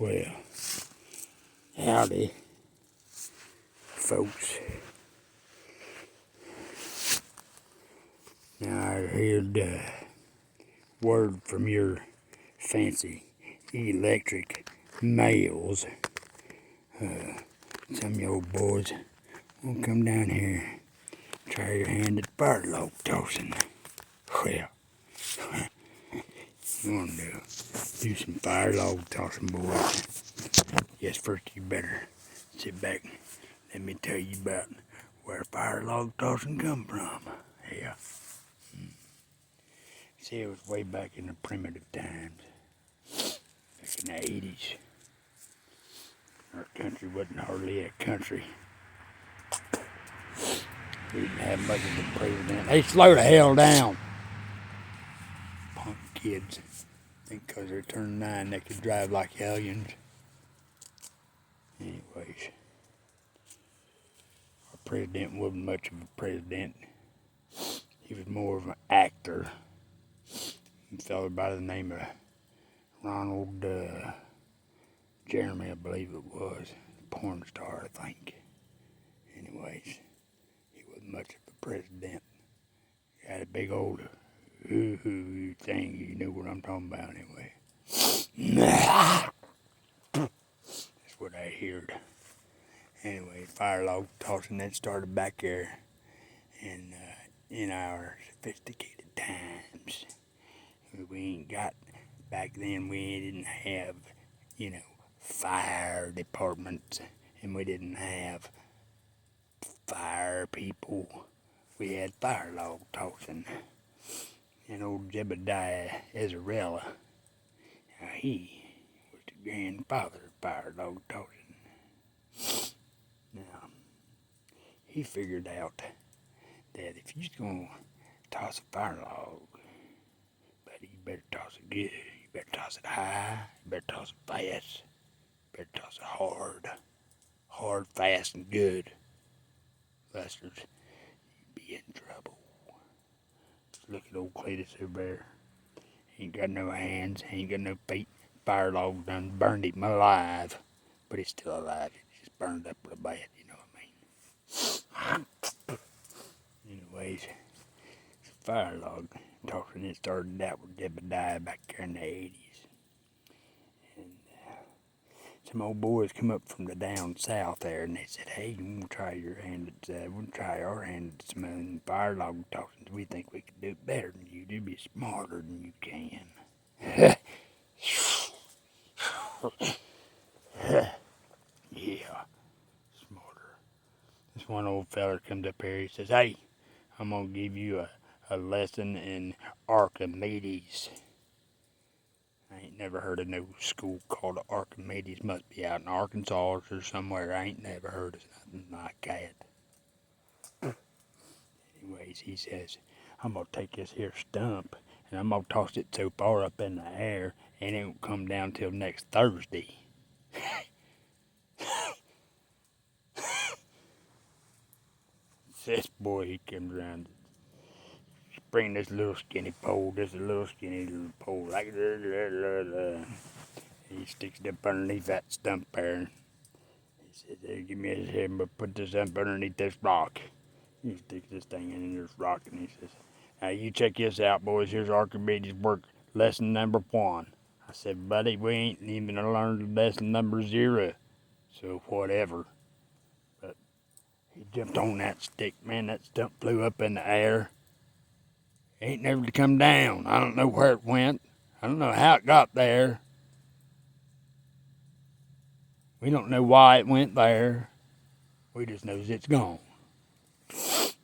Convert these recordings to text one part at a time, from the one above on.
Well, howdy, folks. Now I heard word from your fancy electric males. Some of your boys will come down here, try your hand at fire log tossing. Well, you want to do some fire log tossing, boys? Yes, first you better sit back. Let me tell you about where fire log tossing come from. Yeah. See, it was way back in the primitive times, back in the 80s. Our country wasn't hardly a country. We didn't have much of a president. Hey, slow the hell down. Punk kids think because they're turned 9 they can drive like aliens. Anyways, our president wasn't much of a president. He was more of an actor. A fellow by the name of Ronald Jeremy, I believe it was. Porn star, I think. Anyways, he wasn't much of a president. He had a big old hoo-hoo thing. You know what I'm talking about anyway. That's what I heard. Anyway, fire log tossing that started back there in our sophisticated times. We ain't got, back then we didn't have, fire departments, and we didn't have fire people. We had fire log tossing. And old Jebediah Ezerella, he was the grandfather of fire log tossing. Now, he figured out that if you're going to toss a fire log, buddy, you better toss it good. You better toss it high. You better toss it fast. You better toss it hard. Hard, fast, and good. Lester, you'd be in trouble. Look at old Cletus over there. He ain't got no hands, he ain't got no feet. Fire log done burned him alive. But he's still alive. He just burned up real bad, you know what I mean? Anyways, fire log tossing, it started out with Jebediah back there in the 80s. And some old boys come up from the down south there, and they said, hey, you want to try your hand at, we'll try our hand at some fire log tossing. We think we can do it better than you do, be smarter than you can. Yeah, smarter. This one old feller comes up here, he says, hey, I'm going to give you a lesson in Archimedes. I ain't never heard of no school called Archimedes. Must be out in Arkansas or somewhere. I ain't never heard of nothing like that. Anyways, he says, I'm going to take this here stump and I'm going to toss it so far up in the air and it won't come down till next Thursday. This boy, he comes around, bring this little skinny pole, like he sticks it up underneath that stump there. He says, hey, give me this here, but put this up underneath this rock. He sticks this thing in this rock and he says, now you check this out, boys. Here's Archimedes' work, lesson number 1. I said, buddy, we ain't even learned lesson number 0. So whatever. But he jumped on that stick, man. That stump flew up in the air. Ain't never to come down. I don't know where it went. I don't know how it got there. We don't know why it went there. We just knows it's gone. Smart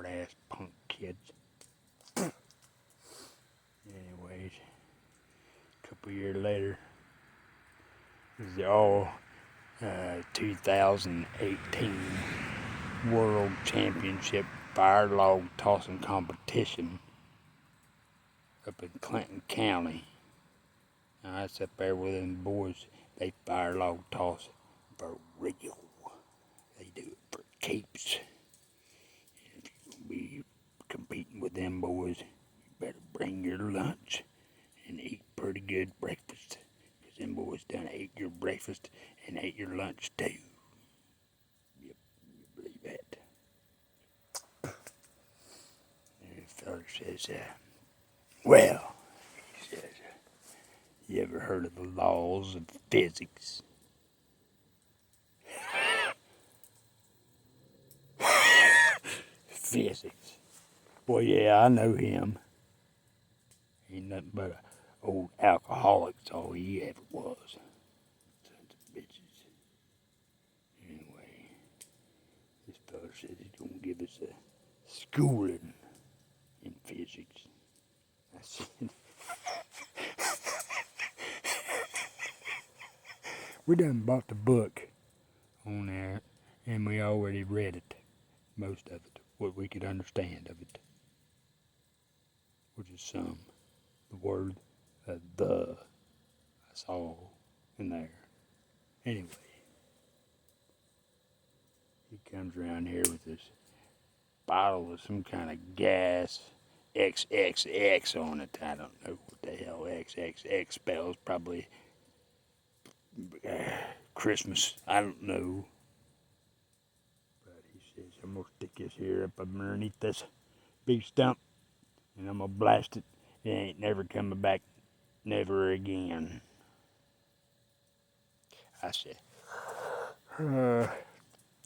ass punk kids. Anyways, a couple years later, this is all 2018 World Championship Fire Log Tossing Competition up in Clinton County. Now that's up there with them boys. They fire log toss for real. They do it for keeps. If you'll be competing with them boys, you better bring your lunch and eat pretty good breakfast. Cause them boys breakfast and ate your lunch too. Yep, you believe that? And the fella says, well, he says, you ever heard of the laws of physics? Physics. Well, yeah, I know him. Ain't nothing but a old alcoholic, that's all he ever was. Sons of bitches. Anyway, this fella says he's gonna give us a schooling in physics. I said, we done bought the book on there, and we already read it, most of it, what we could understand of it, which is some. The word the, that's all in there. Anyway, he comes around here with this bottle of some kind of gas, XXX on it. I don't know what the hell XXX spells. Probably Christmas. I don't know. But he says, I'm going to stick this here up underneath this big stump, and I'm going to blast it. It ain't never coming back, never again. I said,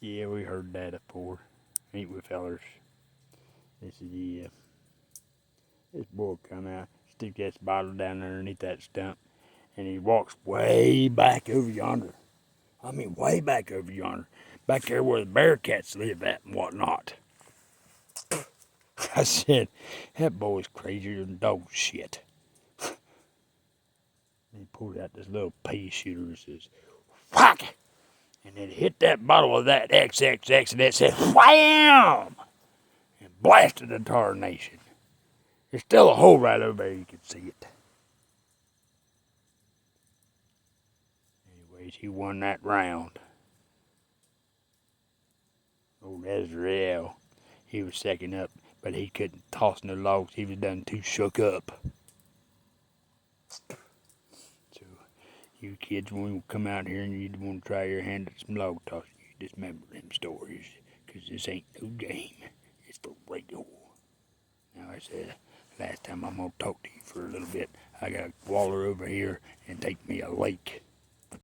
yeah, we heard that before. Ain't we, fellers? They said, yeah. This boy come out, stick that bottle down underneath that stump, and he walks way back over yonder. I mean, way back over yonder. Back there where the Bearcats live at and whatnot. I said, that boy's crazier than dog shit. And he pulled out this little pea shooter and says, whack! And then hit that bottle of that XXX and it said, wham! And blasted the tarnation. There's still a hole right over there, you can see it. Anyways, he won that round. Old Ezrael, he was second up, but he couldn't toss no logs. He was done too shook up. So, you kids, when you come out here and you want to try your hand at some log tossing, you just remember them stories, because this ain't no game. It's for real. Now, I said, last time I'm going to talk to you for a little bit. I got to waller over here and take me a lake.